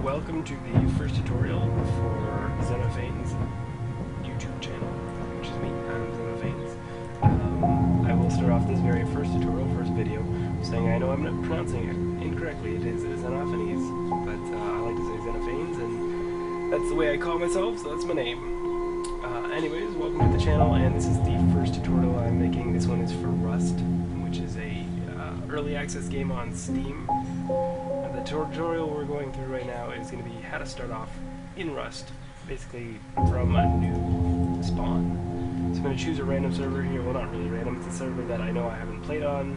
welcome to the first tutorial for Xenophane's YouTube channel, which is me. I'm Xenophanes. I will start off this very first video, saying I know I'm not pronouncing it incorrectly. It is Xenophanes, but I like to say Xenophanes, and that's the way I call myself, so that's my name. Anyways, welcome to the channel, and this is the first tutorial I'm making. This one is for Rust, which is a early access game on Steam. The tutorial we're going through right now is going to be how to start off in Rust, basically from a new spawn. So I'm going to choose a random server here. Well, not really random. It's a server that I know I haven't played on.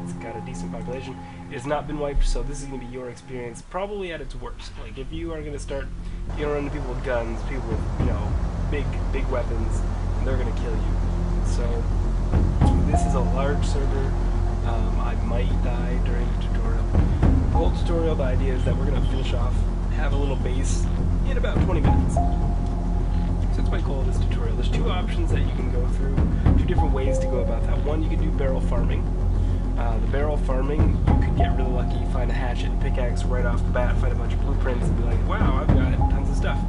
It's got a decent population. It has not been wiped, so this is going to be your experience, probably at its worst. Like, if you are going to start, you're going to run into people with guns, people with, you know, big weapons, and they're going to kill you. So this is a large server. I might die during the tutorial. The whole tutorial, the idea is that we're going to finish off, have a little base in about 20 minutes. So that's my goal of this tutorial. There's two options that you can go through, two different ways to go about that. One, you can do barrel farming. The barrel farming, you could get really lucky, find a hatchet, pickaxe right off the bat, find a bunch of blueprints, and be like, wow, I've got tons of stuff.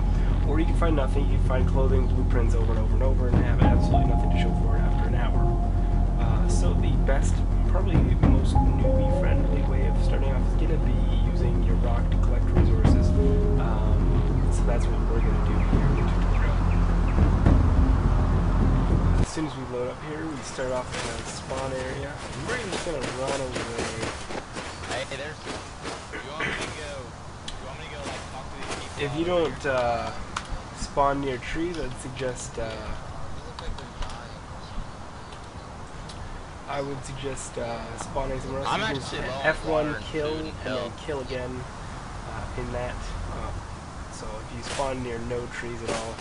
Or you can find nothing, you can find clothing, blueprints over and over and over, and have absolutely nothing to show for it after an hour. So the best, probably the most newbie-friendly way of starting off is going to be using your rock to collect resources. So that's what we're going to do here in the tutorial. As soon as we load up here, we start off in a spawn area. We're just going to run away. Hey, there's... You want me to go, like, talk to these people? If you don't spawn near trees, I'd suggest... I would suggest spawning somewhere else. I'm you actually can F1 kill and and then kill again in that. So if you spawn near no trees at all,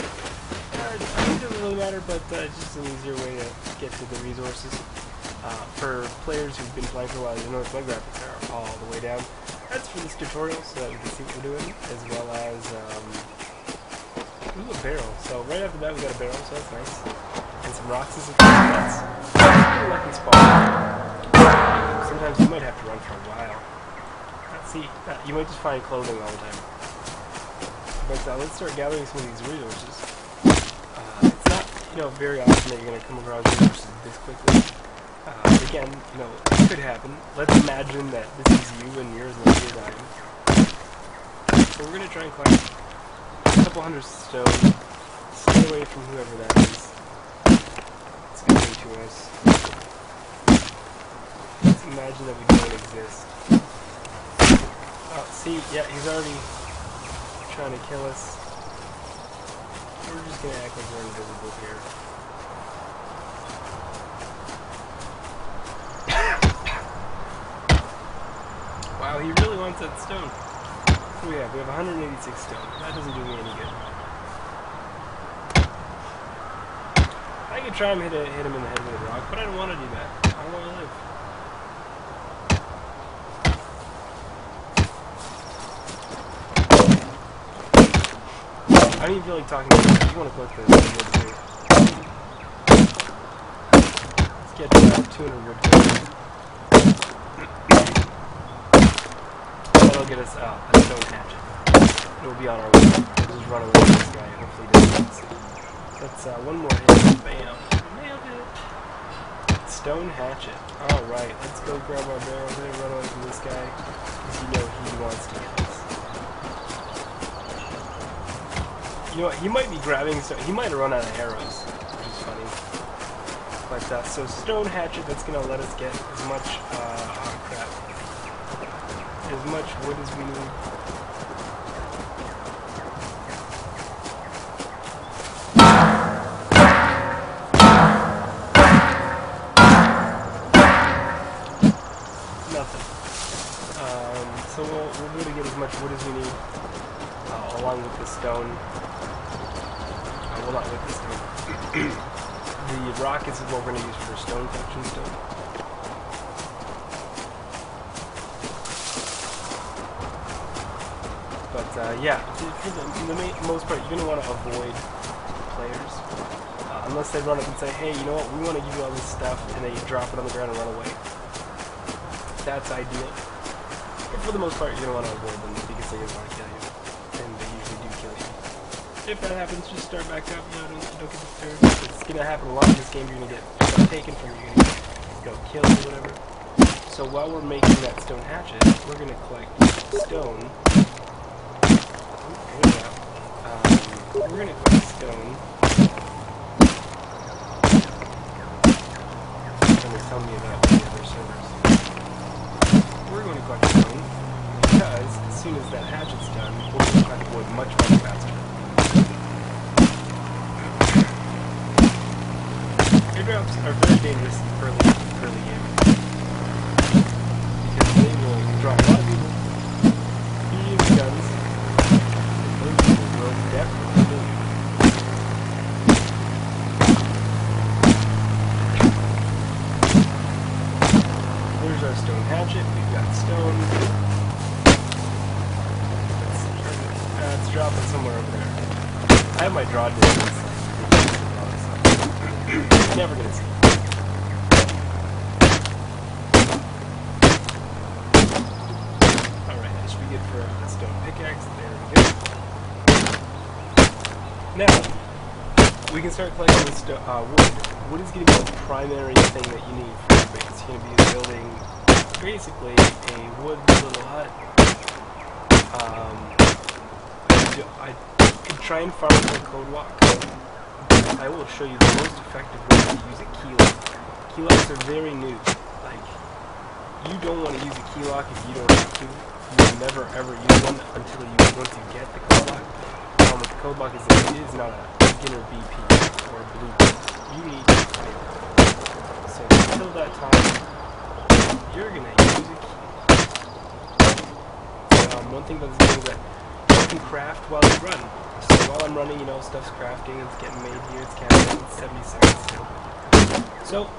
it doesn't really matter, but it's just an easier way to get to the resources. For players who've been playing for a while, you notice my graphics are all the way down. That's for this tutorial, so that we can see what we're doing, as well as ooh, a barrel. So right after that we got a barrel, so that's nice. And some rocks and some trees. That's pretty lucky spawn. Sometimes you might have to run for a while. Let's see, you might just find clothing all the time. But let's start gathering some of these resources. It's not, you know, very often that you're going to come across resources this quickly. Again, you know, it could happen. Let's imagine that this is you and you're as lucky as I am. So we're going to try and collect a couple hundred stone. Stay away from whoever that is. It's going to be to us. Let's imagine that we don't exist. Oh, see, yeah, he's already trying to kill us. We're just going to act like we're invisible here. Wow, he really wants that stone. What do we have? We have 186 stone. That doesn't do me any good. I could try and hit him in the head with a rock, but I don't want to do that. I want to live. I don't even feel like talking to you. I just want to collect the wood too. Let's get 200 wood too. That'll get us a stone hatchet. It'll be on our way. We'll just run away from this guy. Hopefully he doesn't see. That's one more hit. Bam. Nailed it. Stone hatchet. Alright, let's go grab our barrel here, run away from this guy, because you know he wants to get us. You know what, he might be grabbing stone. He might have run out of arrows, which is funny. But, so stone hatchet, that's going to let us get as much, oh crap, as much wood as we need. So we'll be able to get as much wood as we need, along with the stone. Well, not with the stone. The rock is what we're going to use for stone collection stone. But yeah, for the most part, you're going to want to avoid players. Unless they run up and say, hey, you know what, we want to give you all this stuff, and then you drop it on the ground and run away. That's ideal. But for the most part, you're going to want to avoid them because they just want to kill you. if that happens, just start back up. You know, don't get disturbed. It's gonna happen a lot in this game. You're gonna get stuff taken from you. You're gonna get, killed or whatever. So while we're making that stone hatchet, we're gonna collect stone. We're gonna collect stone. Someone's telling me about the other servers. We're going to collect stone because as soon as that hatchet's done, we're going to collect wood much faster. Airdrops are very dangerous early game because they will draw a lot of people. You use guns, and those people will definitely kill you. There's our stone hatchet. We've got stone. Let's drop it somewhere over there. I have my draw distance. Never gonna see. Alright, that should be good for a stone pickaxe. There we go. Now, we can start collecting this wood. Wood is going to be the primary thing that you need for your base. You're going to be building basically a wood little hut. I could try and farm for a code lock. I will show you the most effective way to use a key lock. Key locks are very new. Like, you don't want to use a key lock if you don't have to. You will never ever use one until once you get the code lock. With the code lock is that it is not a beginner BP or a blueprint. You need to play it. So until that time, you're gonna use a key. One thing about this game is that you can craft while you run. So while I'm running, you know, stuff's crafting, it's getting made here, it's counting, it's 70 seconds still. So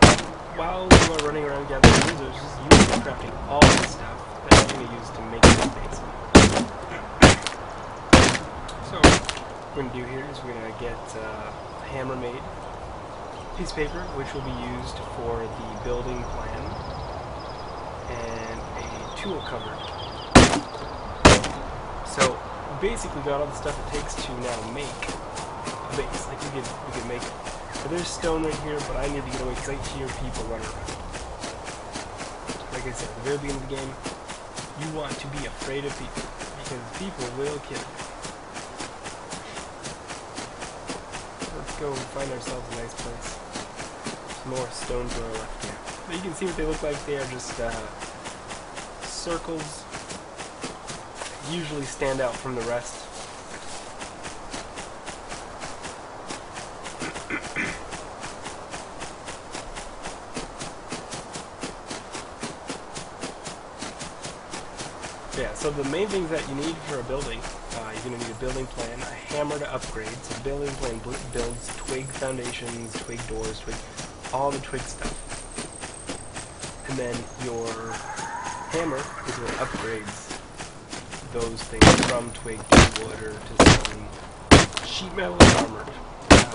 while you are running around gathering resources, you're crafting all the stuff that you're going to use to make this base. So what we're going to do here is we're going to get a hammer made, piece of paper, which will be used for the building plan, and a tool cupboard. So basically got all the stuff it takes to now make a base. Like we could make it. So there's stone right here, but I need to get away because I hear people running around. Like I said, at the very beginning of the game, you want to be afraid of people because people will kill you. Let's go find ourselves a nice place. Some more stone to our left here. But you can see what they look like. They are just circles. Usually stand out from the rest. Yeah, so the main things that you need for a building, you're going to need a building plan, a hammer to upgrade. So building plan builds twig foundations, twig doors, all the twig stuff. And then your hammer is what upgrades those things from twig to wood or to stone. Sheet metal or armored.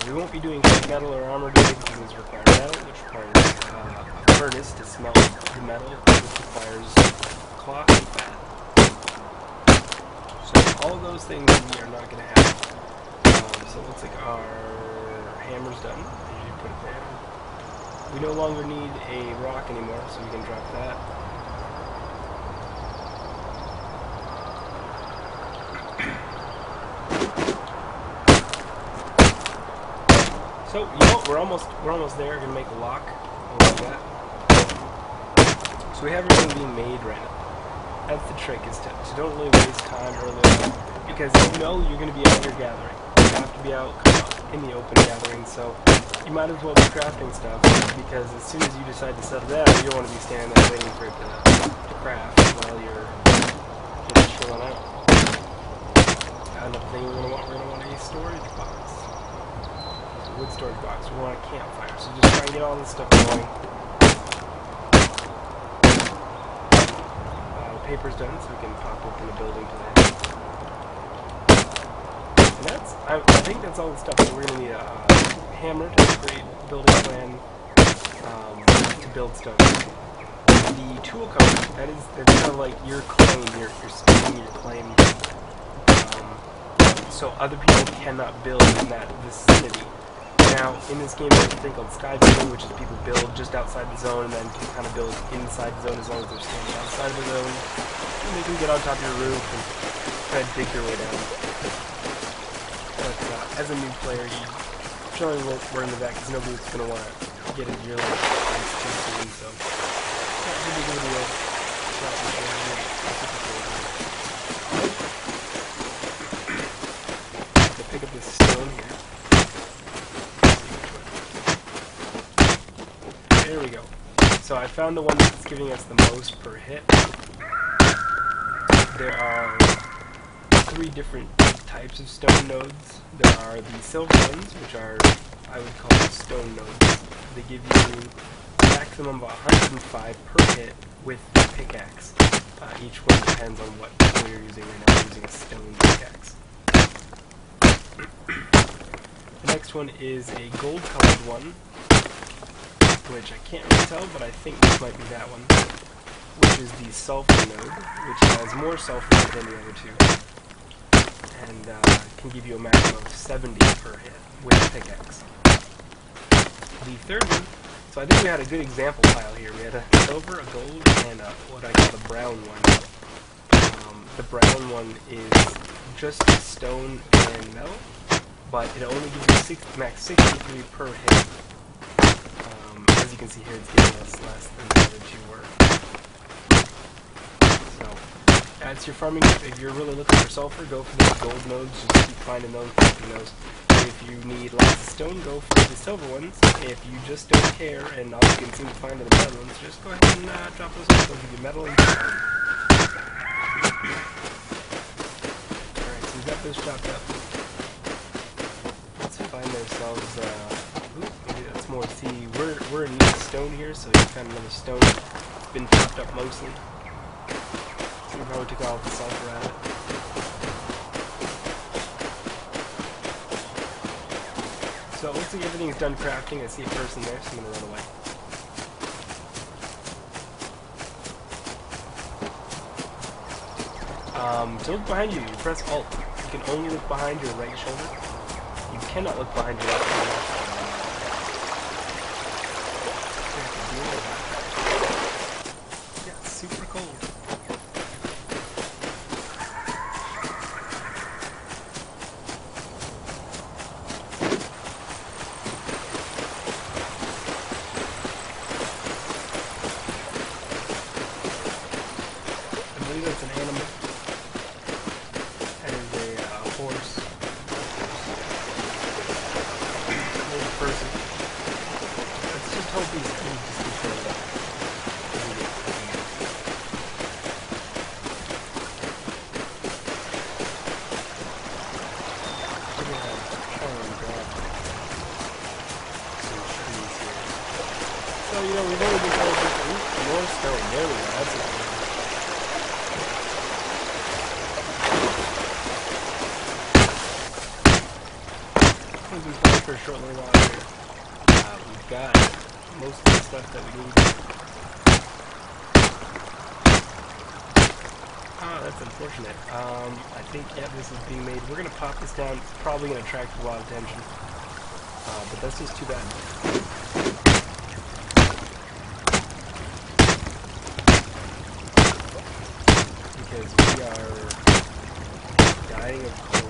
We won't be doing sheet metal or armor today because these require metal, which requires a furnace to smelt the metal, which requires cloth and fat. So all those things we are not going to have. So it looks like our hammer's done. You put it there. We no longer need a rock anymore, so we can drop that. So, you know what, we're almost there. We're gonna make a lock like that. So we have everything being made right now. That's the trick, is to don't really waste time early on, because you know you're gonna be out here gathering. You have to be out in the open gathering, so you might as well be crafting stuff, because as soon as you decide to settle down, you don't want to be standing there waiting for it to craft while you're just chilling out. Another thing we're gonna want a storage box. Wood storage box. We want a campfire, so just try and get all this stuff going. The paper's done, so we can pop open the building plan. And I think that's all the stuff. So we're going to need a hammer to upgrade building plan to build stuff. The tool cupboard, that's kind of like your claim, you're staking your claim. so other people cannot build in that vicinity. Now, in this game, there's a thing called sky building, which is people build just outside the zone and then can kind of build inside the zone as long as they're standing outside of the zone. And they can get on top of your roof and try to dig their way down. But as a new player, you generally won't run into that because nobody's going to want to get into your little place too soon. So, not a big video. To pick up this stone here. There we go. So I found the one that's giving us the most per hit. There are 3 different types of stone nodes. There are the silver ones, which are, I would call them stone nodes. They give you a maximum of 105 per hit with the pickaxe. Each one depends on what tool you're using. Right now I'm using a stone pickaxe. The next one is a gold-colored one, which I can't really tell, but I think this might be that one, which is the sulfur node, which has more sulfur than the other 2, and can give you a maximum of 70 per hit with a pickaxe. The third one, so I think we had a good example pile here. We had a silver, a gold, and what I call the brown one. The brown one is just stone and metal, but it only gives you max 63 per hit. As you can see here, it's giving us less than the other 2 were. So, that's your farming. If you're really looking for sulfur, go for those gold nodes. Just keep finding those, collecting those. If you need lots of stone, go for the silver ones. If you just don't care and all you can seem to find are the metal ones, just go ahead and drop those off. They'll give you metal and stone. Alright, so we've got this chopped up. Let's find ourselves, maybe that's more, see, we're in stone here, so we found another stone. It's been chopped up mostly. So we probably took all the sulfur out of it. So it looks like everything's done crafting. I see a person there, so I'm going to run away. To look behind you, you press Alt. You can only look behind your right shoulder. You cannot look behind your left shoulder. Yeah, it's super cold. I believe that's an animal. That is a horse. Old person. Let's just hope he's just controlled up. We're gonna try and grab some trees here. So, you know, we've only been told this. Ooh, more stone. There we go. That's it. We've been playing for a short little while here. We've got most of the stuff that we need. Ah, that's unfortunate. I think, yeah, this is being made. We're going to pop this down. It's probably going to attract a lot of attention. But that's just too bad. Because we are dying of cold.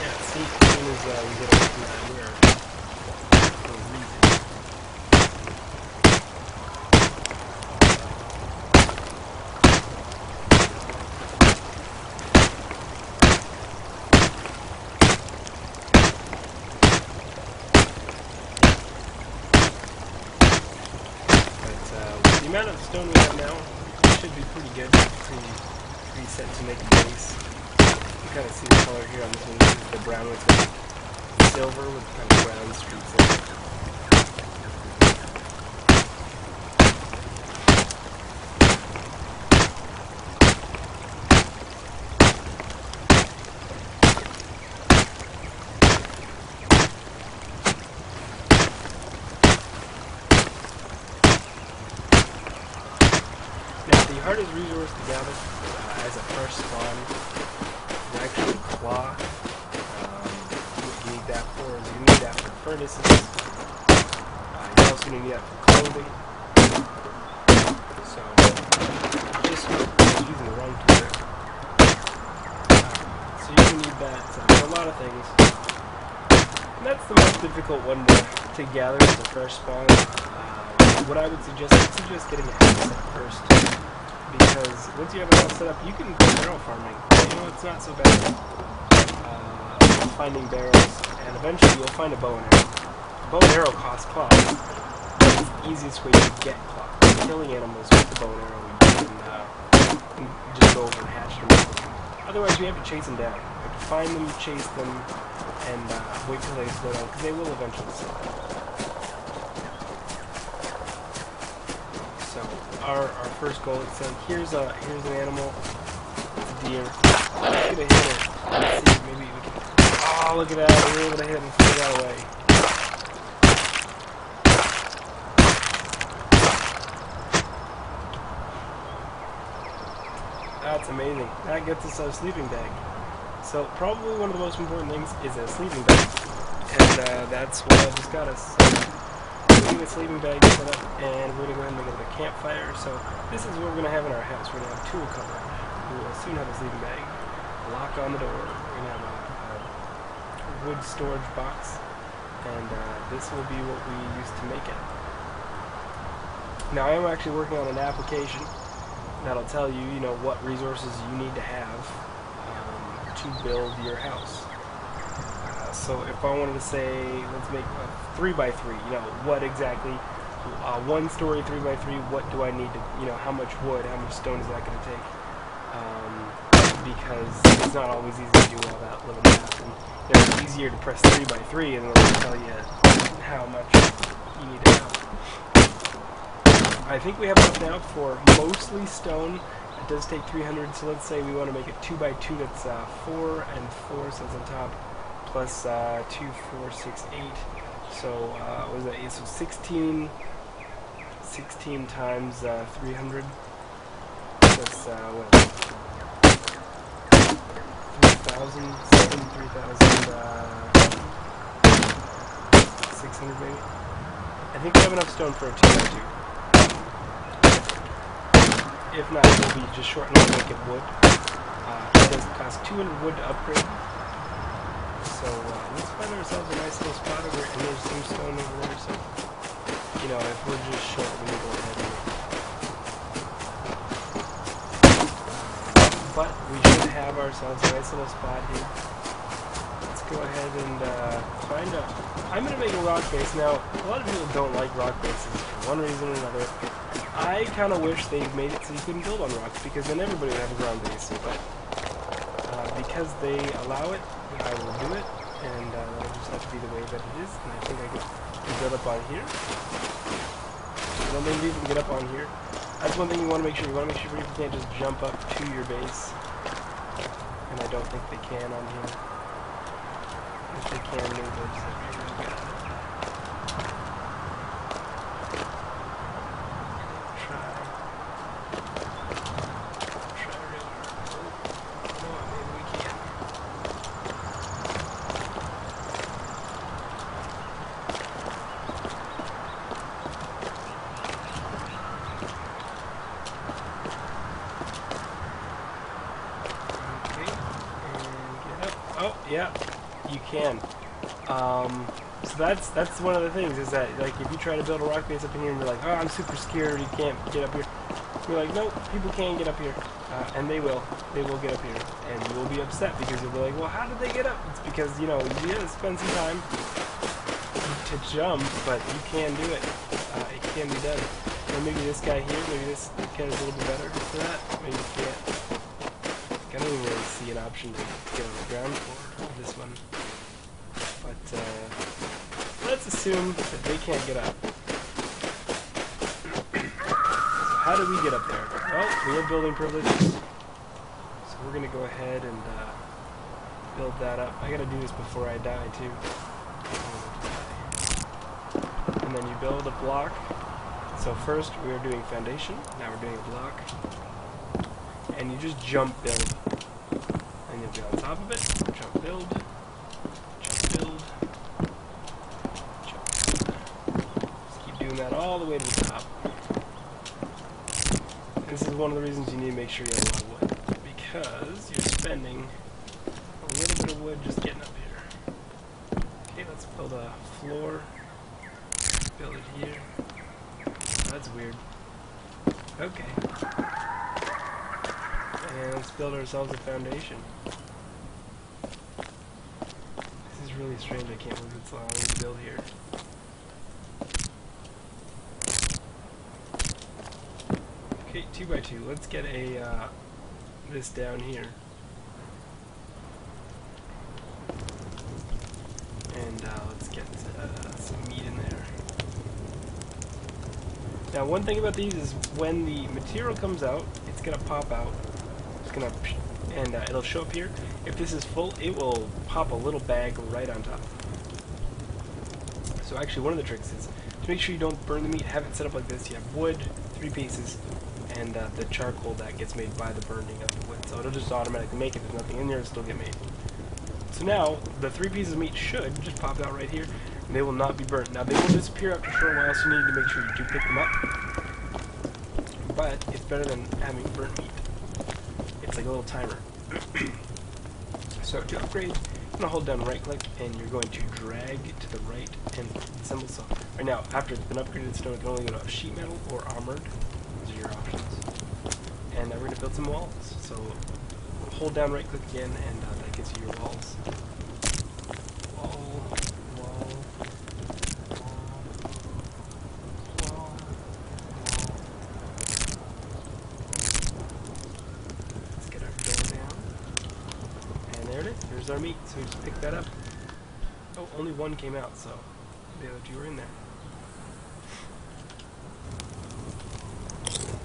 As soon as we get away from that, we are freezing. But with the amount of stone we have now, it should be pretty good to reset to make a base. You kind of see the color here on this one. This is the brown with the silver with kind of brown streaks in it. hardest resource to gather as a first spawn is actually cloth. What you need that for is you need that for furnaces. You're also going to need that for clothing. So, just using the wrong tool there. So you can need that for a lot of things. And that's the most difficult one to gather as a fresh spawn. What I would suggest getting a house set first. Because once you have a house set up, you can do barrel farming. You know, it's not so bad. Finding barrels, and eventually you'll find a bow and arrow. A bow and arrow costs cloth. It's the easiest way to get cloth. Killing animals with the bow and arrow, you can just go over and hatch them. Otherwise, you have to chase them down. You have to find them, chase them, and wait till they slow down, because they will eventually slow down. So, our first goal is saying, here's an animal, it's a deer. Let's get a hit it. Let's see, maybe we can. Oh, look at that! We were able to hit and figure that away. That's amazing. That gets us a sleeping bag. So probably one of the most important things is a sleeping bag, and that's what just got us. So we're getting a sleeping bag set up, and we're gonna go ahead and make it a campfire. So this is what we're gonna have in our house. We're gonna have tool cover. We will soon have a sleeping bag. Lock on the door. We're gonna have a wood storage box, and this will be what we use to make it. Now I am actually working on an application that'll tell you, you know, what resources you need to have to build your house. So if I wanted to say, let's make a 3x3, you know, what exactly, one story 3x3, what do I need to, you know, how much wood, how much stone is that going to take? Because it's not always easy to do all that little math. And, you know, it's easier to press 3x3 and it'll tell you how much you need to have. I think we have enough now for mostly stone. It does take 300, so let's say we want to make it 2x2, that's 4 and 4, so that's on top, plus 2, 4, 6, 8. So, what is that? So 16 times 300. That's, what? 3,000, 3,600 maybe? I think we have enough stone for a 2x2. If not, we'll be just shortening and make it wood. It does cost 200 wood to upgrade. So let's find ourselves a nice little spot over here, and there's some stone over there. So, you know, if we're just short, we can go ahead and but we should have ourselves a nice little spot here. Let's go ahead and find out. I'm going to make a rock base. Now, a lot of people don't like rock bases for one reason or another. I kind of wish they made it so you couldn't build on rocks, because then everybody would have a ground base. But because they allow it, I will do it, and that'll just have to be the way that it is. And I think I can build up on here. I don't think you can get up on here. That's one thing you want to make sure. You want to make sure you can't just jump up to your base. And I don't think they can on here. If they can, maybe they'll just have to get it. Oh, yeah, you can. So that's one of the things, is that, like, if you try to build a rock base up in here and you're like, oh, I'm super scared, you can't get up here. You're like, nope, people can get up here. And they will. They will get up here. And you will be upset because you'll be like, well, how did they get up? It's because, you know, you gotta spend some time to jump, but you can do it. It can be done. And maybe this guy here, maybe this guy is a little bit better for that. Maybe you can't. I don't even really see an option to get on the ground for this one. But let's assume that they can't get up. So how do we get up there? Well, we have building privileges. So we're going to go ahead and build that up. I got to do this before I die too. And then you build a block. So first we are doing foundation. Now we're doing a block. and you just jump build. And you'll be on top of it, jump build, jump build, jump build. Just keep doing that all the way to the top. This is one of the reasons you need to make sure you have a lot of wood, because you're spending a little bit of wood just getting up here. Okay, let's build a floor. Build it here. Oh, that's weird. Okay. And let's build ourselves a foundation. This is really strange. I can't believe it's allowing me to build here. Okay, 2x2. Let's get a this down here. And let's get some meat in there. Now, one thing about these is when the material comes out, it's gonna pop out. It's gonna, and it'll show up here. If this is full, it will pop a little bag right on top. So actually, one of the tricks is to make sure you don't burn the meat. Have it set up like this. You have wood, 3 pieces, and the charcoal that gets made by the burning of the wood. So it'll just automatically make it. There's nothing in there. It'll still get made. So now the 3 pieces of meat should just pop out right here. And they will not be burnt. Now, they will disappear after a short while, so you need to make sure you do pick them up. But it's better than having burnt meat. It's like a little timer. So to upgrade, you're going to hold down right click, and you're going to drag to the right and assemble some. Right now, after it's been upgraded to stone, it can only go to sheet metal or armored. Those are your options. And we're going to build some walls. So hold down right click again, and that gives you your walls. There's our meat, so we just pick that up. Oh, only one came out, so the other 2 were in there.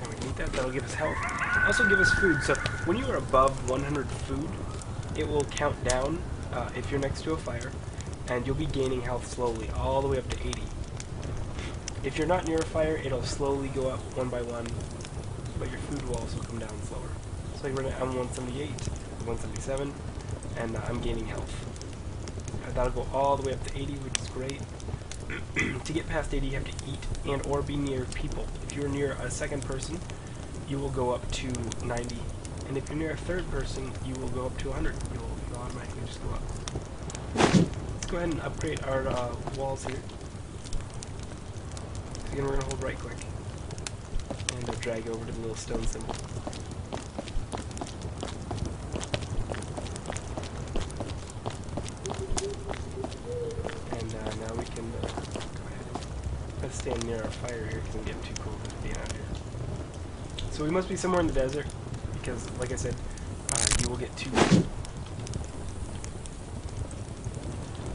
And we can eat that. That'll give us health. Also give us food. So when you are above 100 food, it will count down if you're next to a fire, and you'll be gaining health slowly, all the way up to 80. If you're not near a fire, it'll slowly go up one by one, but your food will also come down slower. So like I'm 178, 177. And I'm gaining health. That'll go all the way up to 80, which is great. To get past 80, you have to eat and or be near people. If you're near a second person, you will go up to 90. And if you're near a third person, you will go up to 100. You'll automatically just go up. Let's go ahead and upgrade our walls here. Again, we're going to hold right click. And drag over to the little stone symbol. Now we can go ahead and let's stand near our fire here because it get too cold being out here. So we must be somewhere in the desert because, like I said, you will get too cold.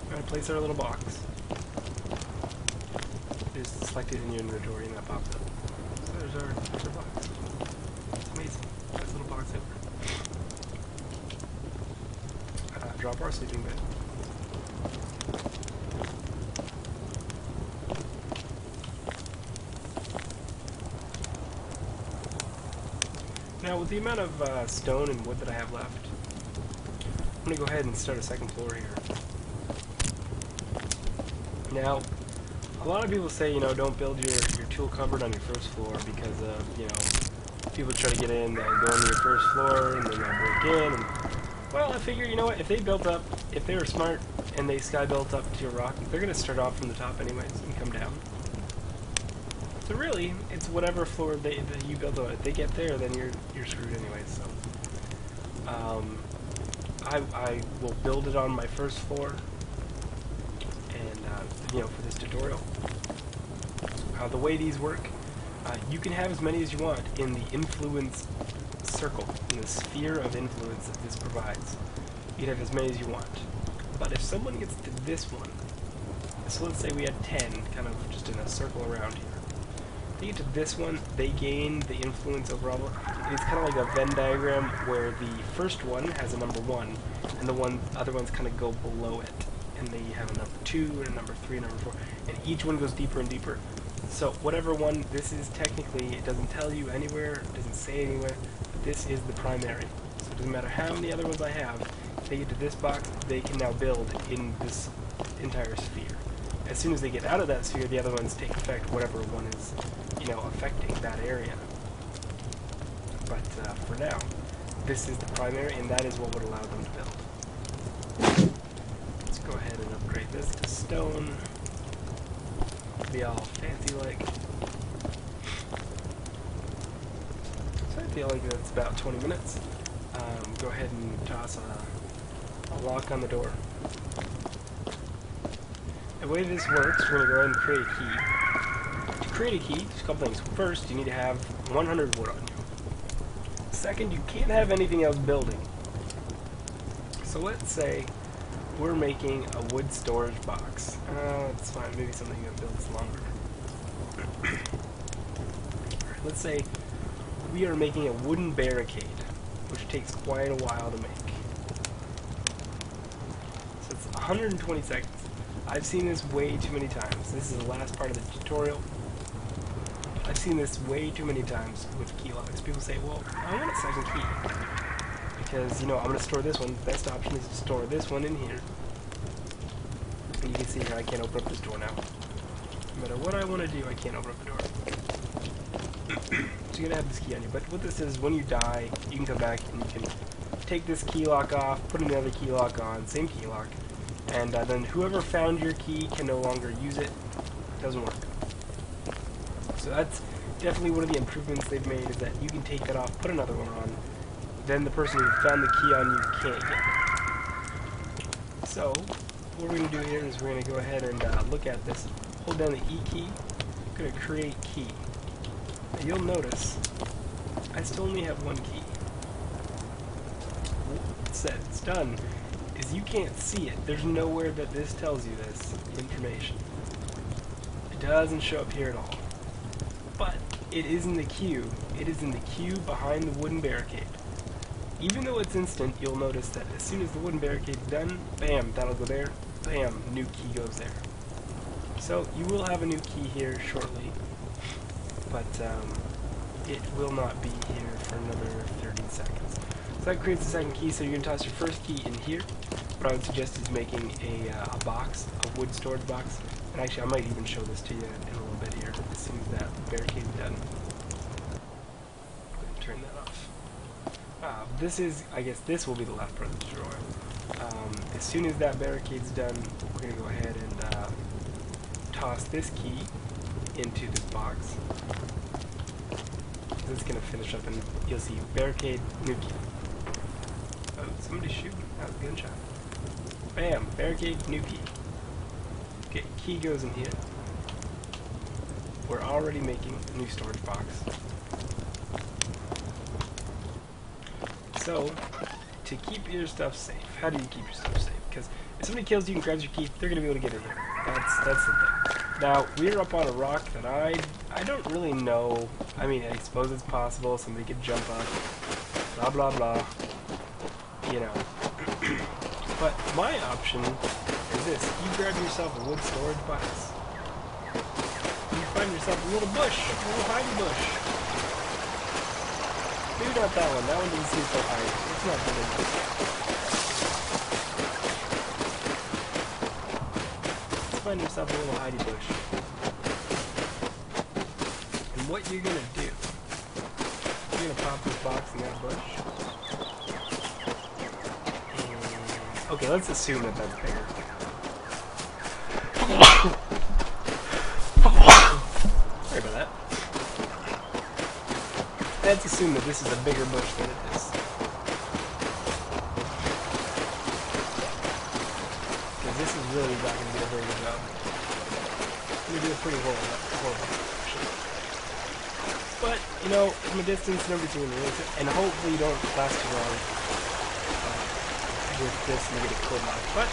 We're going to place our little box. Just select it in your inventory and that pops up. So there's our box. It's amazing. Nice little box over. Drop our sleeping bed. Now, with the amount of stone and wood that I have left, I'm going to go ahead and start a second floor here. Now, a lot of people say, you know, don't build your tool cupboard on your first floor because, you know, people try to get in and go into your first floor and then they'll break in. And, well, I figure, you know what, if they built up, if they were smart and they sky built up to a rock, they're going to start off from the top anyways and come down. So really, it's whatever floor that you build on. If they get there, then you're screwed anyway. So, I will build it on my first floor, and you know, for this tutorial. The way these work, you can have as many as you want in the influence circle, in the sphere of influence that this provides. You can have as many as you want. But if someone gets to this one, so let's say we had 10, kind of just in a circle around here. They get to this one, they gain the influence overall. It's kind of like a Venn diagram where the first one has a number 1, and the other ones kind of go below it. And they have a number 2, and a number 3, and a number 4, and each one goes deeper and deeper. So whatever one this is, technically, it doesn't tell you anywhere, it doesn't say anywhere, but this is the primary. So it doesn't matter how many other ones I have, if they get to this box, they can now build in this entire sphere. As soon as they get out of that sphere, the other ones take effect, whatever one is, you know, affecting that area. But for now, this is the primary, and that is what would allow them to build. Let's go ahead and upgrade this to stone. Be all fancy like. So I feel like that's about 20 minutes. Go ahead and toss a lock on the door. The way this works, we're going to go ahead and create a key. To create a key, there's a couple things. First, you need to have 100 wood on you. Second, you can't have anything else building. So let's say we're making a wood storage box. That's fine, maybe something that builds longer. Alright, let's say we are making a wooden barricade, which takes quite a while to make. So it's 120 seconds. I've seen this way too many times. This is the last part of the tutorial. I've seen this way too many times with key locks. People say, well, I want a second key. Because, you know, I'm going to store this one. The best option is to store this one in here. And you can see here, I can't open up this door now. No matter what I want to do, I can't open up the door. So you're going to have this key on you. But what this is, when you die, you can come back and you can take this key lock off, put another key lock on, same key lock. And then whoever found your key can no longer use it. It doesn't work. So that's definitely one of the improvements they've made, is that you can take that off, put another one on. Then the person who found the key on you can't get it. So what we're going to do here is we're going to go ahead and look at this. Hold down the E key. I'm going to create key. Now you'll notice I still only have one key. What's said? It's done. Is you can't see it. There's nowhere that this tells you this information. It doesn't show up here at all. But it is in the queue. It is in the queue behind the wooden barricade. Even though it's instant, you'll notice that as soon as the wooden barricade's done, bam, that'll go there, bam, new key goes there. So you will have a new key here shortly, but it will not be here for another 30 seconds. So that creates the second key, so you're going to toss your first key in here. What I would suggest is making a box, a wood storage box. And actually, I might even show this to you in a little bit here, as soon as that barricade's done. Go ahead and turn that off. This is, I guess this will be the last part of the tutorial. As soon as that barricade's done, we're going to go ahead and toss this key into this box. This is going to finish up, and you'll see barricade, new key. Oh, somebody's shooting. That was a gunshot. Bam! Barricade, new key. Okay, key goes in here. We're already making a new storage box. So, to keep your stuff safe, how do you keep your stuff safe? Because if somebody kills you and grabs your key, they're going to be able to get in here. That's the thing. Now, we're up on a rock that I don't really know. I mean, I suppose it's possible. Somebody could jump up. Blah, blah, blah. You know. But my option is this. You grab yourself a wood storage box. You find yourself a little bush. A little hidey bush. Maybe not that one. That one doesn't seem so high. It's not good enough. Let's find yourself a little hidey bush. And what you're going to do, you're going to pop this box in that bush. And, okay, let's assume that that's bigger. Sorry about that. Let's assume that this is a bigger bush than it is. Because this is really not going to do a very good job. It's going to do a pretty horrible actually. But, you know, from a distance, number 2 and hopefully you don't last too long with this negative code lock. But,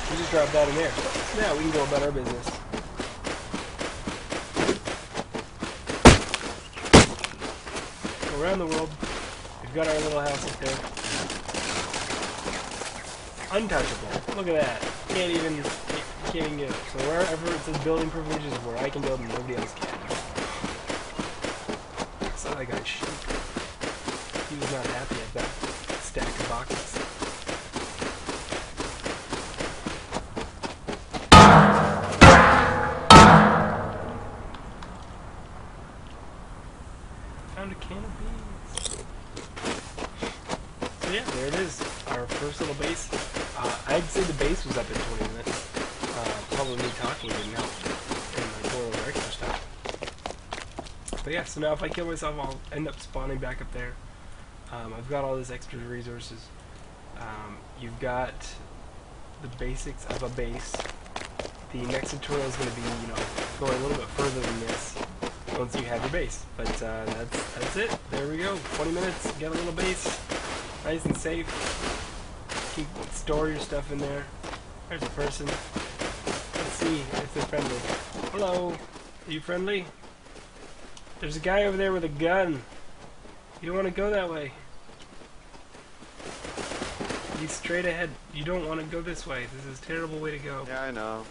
we just drop that in there. Now we can go about our business. Around the world, we've got our little house up there. Untouchable. Look at that. Can't even get it. So wherever it says building privileges is where I can build and nobody else can. So that guy's sheep. he was not happy at that stack of boxes. Found a can of beans. So yeah, there it is. Our first little base. I'd say the base was up in 20 minutes. Probably me talking didn't help. And like going over extra stuff. But yeah, so now if I kill myself, I'll end up spawning back up there. I've got all these extra resources. You've got the basics of a base. The next tutorial is going to be, you know, going a little bit further than this once you have your base. But that's it. There we go. 20 minutes. Get a little base. Nice and safe. Store your stuff in there. There's a person. Let's see if they're friendly. Hello. Are you friendly? There's a guy over there with a gun. You don't want to go that way. He's straight ahead. You don't want to go this way. This is a terrible way to go. Yeah, I know.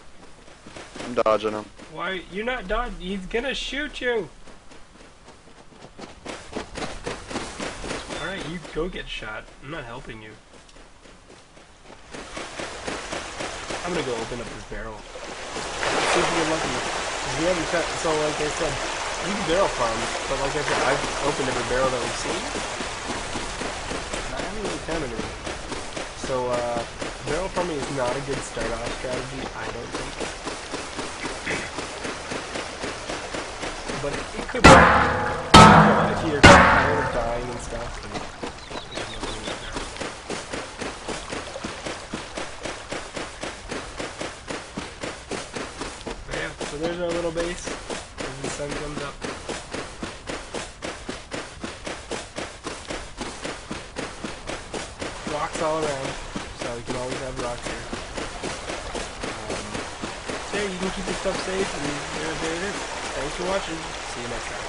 I'm dodging him. Why? You're not dodging. He's gonna shoot you. Alright, you go get shot. I'm not helping you. I'm gonna go open up this barrel. Let's see if we're lucky. We haven't cut. So, like I said, you can barrel farm, but like I said, I've opened every barrel that we've seen. And I haven't really found anything. So, barrel farming is not a good start-off strategy, I don't think. But it could be. If you're tired of dying and stuff. But yeah, so there's our little base as the sun comes up. Rocks all around, so you can always have rocks here. So yeah, you can keep your stuff safe, and there it is. Thanks for watching. See you next time.